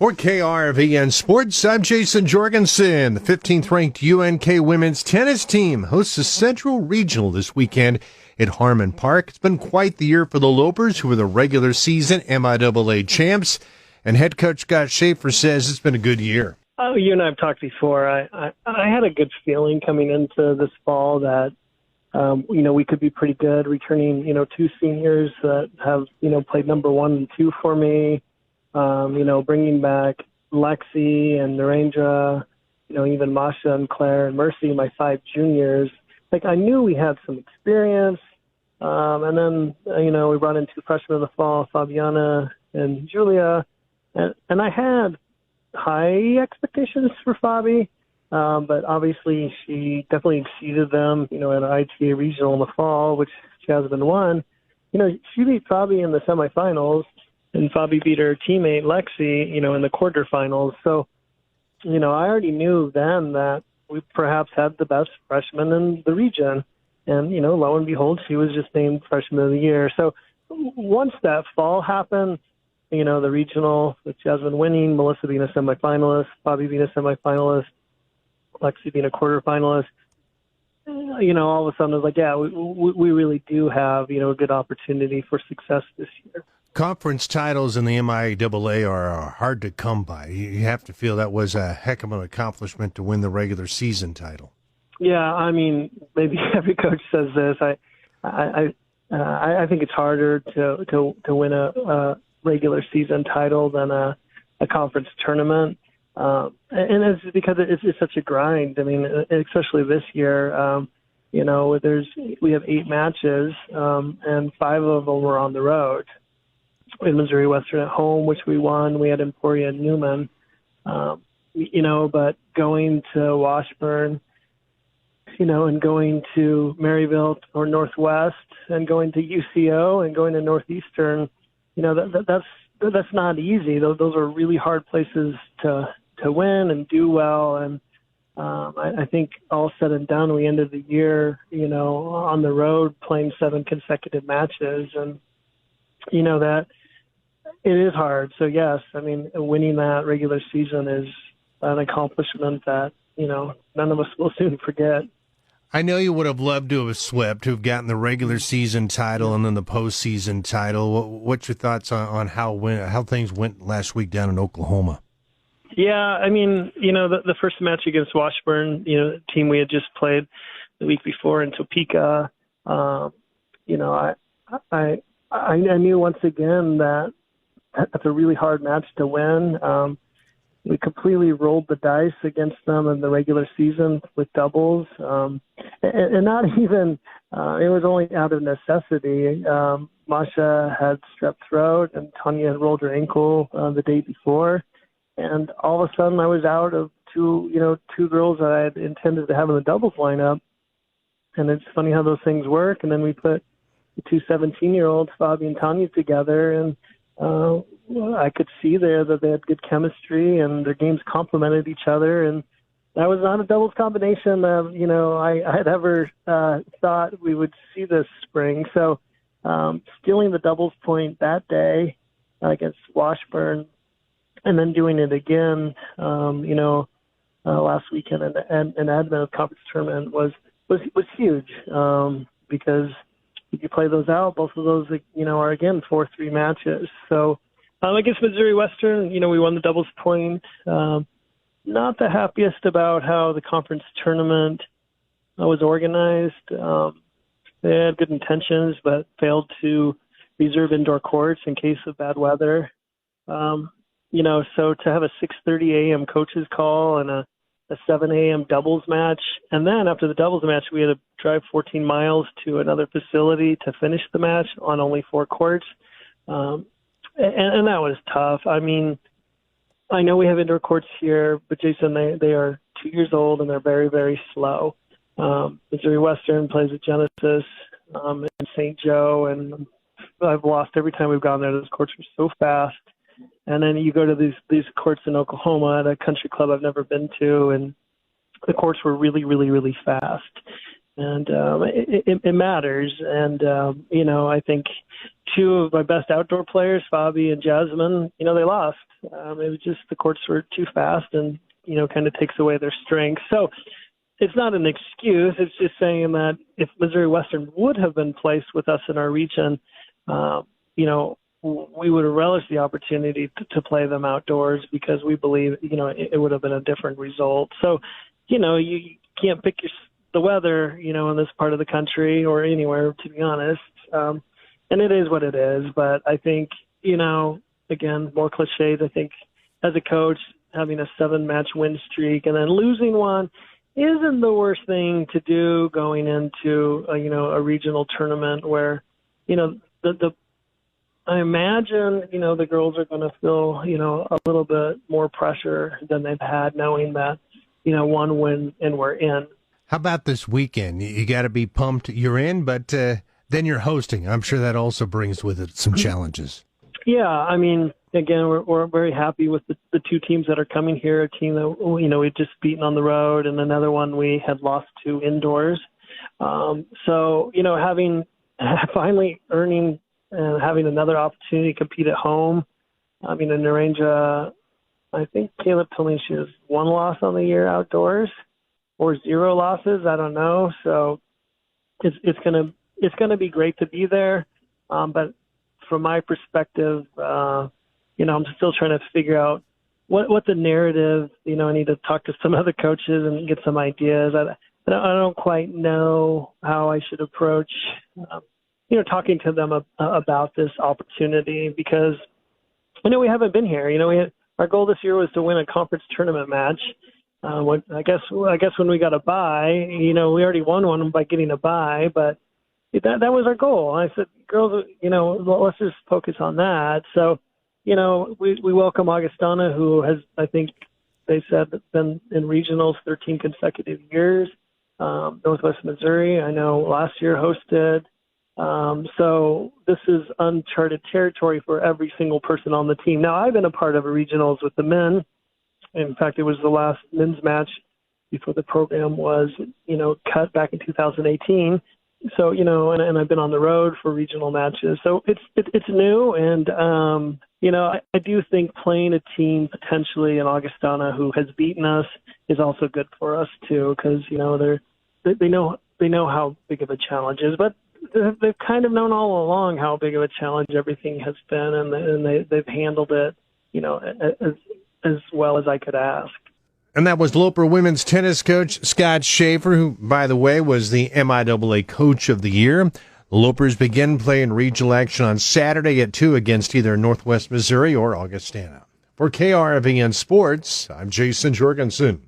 For KRVN Sports, I'm Jason Jorgensen. The 15th-ranked UNK women's tennis team hosts a Central Regional this weekend at Harmon Park. It's been quite the year for the Lopers, who are the regular season MIAA champs. And head coach Scott Shafer says it's been a good year. Oh, you and I have talked before. I had a good feeling coming into this fall that, we could be pretty good, returning, two seniors that have, played number 1 and 2 for me. Bringing back Lexi and Narendra, even Masha and Claire and Mercy, my 5 juniors. I knew we had some experience. And then, we brought in 2 freshmen in the fall, Fabiana and Julia. And I had high expectations for Fabi, but obviously she definitely exceeded them, at an ITA regional in the fall, which she hasn't been won. She beat Fabi in the semifinals. And Fabi beat her teammate Lexi, in the quarterfinals. So, I already knew then that we perhaps had the best freshman in the region. And, lo and behold, she was just named freshman of the year. So once that fall happened, the regional, which has been winning, Melissa being a semifinalist, Fabi being a semifinalist, Lexi being a quarterfinalist, all of a sudden I was like, yeah, we really do have, a good opportunity for success this year. Conference titles in the MIAA are hard to come by. You have to feel that was a heck of an accomplishment to win the regular season title. Yeah, maybe every coach says this. I think it's harder to win a regular season title than a conference tournament, and it's because it's such a grind. Especially this year. We have 8 matches, and 5 of them were on the road. We had Missouri Western at home, which we won. We had Emporia and Newman. But going to Washburn, and going to Maryville or Northwest, and going to UCO and going to Northeastern, that's not easy. Those are really hard places to win and do well. And I think all said and done, we ended the year, on the road playing 7 consecutive matches, and that. It is hard. So, yes, winning that regular season is an accomplishment that, none of us will soon forget. I know you would have loved to have swept, to have gotten the regular season title and then the postseason title. What's your thoughts on how things went last week down in Oklahoma? Yeah, the first match against Washburn, the team we had just played the week before in Topeka, I knew once again that that's a really hard match to win. We completely rolled the dice against them in the regular season with doubles. And not even, it was only out of necessity. Masha had strep throat and Tanya had rolled her ankle the day before. And all of a sudden I was out of two girls that I had intended to have in the doubles lineup. And it's funny how those things work. And then we put the 2 17-year-olds, Fabi and Tanya, together, and I could see there that they had good chemistry and their games complemented each other. And that was not a doubles combination that, I had ever thought we would see this spring. So stealing the doubles point that day against Washburn and then doing it again, last weekend in Advent Conference tournament was huge because if you play those out, both of those, are, again, 4-3 matches. So against Missouri Western, we won the doubles point. Not the happiest about how the conference tournament was organized. They had good intentions, but failed to reserve indoor courts in case of bad weather. So to have a 6:30 a.m. coaches call and a 7 a.m. doubles match. And then after the doubles match, we had to drive 14 miles to another facility to finish the match on only 4 courts. And that was tough. I know we have indoor courts here, but Jason, they are 2 years old and they're very, very slow. Missouri Western plays at Genesis in St. Joe, and I've lost every time we've gone there. Those courts are so fast. And then you go to these courts in Oklahoma at a country club I've never been to, and the courts were really, really, really fast. and it matters. And I think two of my best outdoor players, Fabi and Jasmine, they lost. It was just the courts were too fast, and kind of takes away their strength. So it's not an excuse. It's just saying that if Missouri Western would have been placed with us in our region, we would have relished the opportunity to play them outdoors, because we believe, it would have been a different result. So, you can't pick the weather, in this part of the country or anywhere, to be honest. And it is what it is. But I think, again, more cliches, I think as a coach, having a 7-match win streak and then losing one isn't the worst thing to do going into a regional tournament where, I imagine, the girls are going to feel, a little bit more pressure than they've had, knowing that, one win and we're in. How about this weekend? You got to be pumped you're in, but then you're hosting. I'm sure that also brings with it some challenges. Yeah, I mean, again, we're very happy with the two teams that are coming here, a team that, we've just beaten on the road, and another one we had lost to indoors. So, finally earning and having another opportunity to compete at home. I mean, in Naranja, I think Caleb told me she has 1 loss on the year outdoors, or 0 losses. I don't know. So it's gonna be great to be there. But from my perspective, I'm still trying to figure out what the narrative. I need to talk to some other coaches and get some ideas. I don't quite know how I should approach, talking to them about this opportunity, because we haven't been here. Our goal this year was to win a conference tournament match. I guess when we got a bye, we already won one by getting a bye, but that was our goal. And I said, girls, let's just focus on that. So, we welcome Augustana, who has, I think they said, been in regionals 13 consecutive years. Northwest Missouri, I know last year hosted. So this is uncharted territory for every single person on the team. Now, I've been a part of regionals with the men. In fact, it was the last men's match before the program was, cut back in 2018. So, and I've been on the road for regional matches. So it's new. And, I do think playing a team potentially in Augustana who has beaten us is also good for us too, because, they know how big of a challenge is. But they've kind of known all along how big of a challenge everything has been, and they've handled it, as well as I could ask. And that was Loper women's tennis coach Scott Shafer, who, by the way, was the MIAA Coach of the Year. The Lopers begin playing regional action on Saturday at 2 against either Northwest Missouri or Augustana. For KRVN Sports, I'm Jason Jorgensen.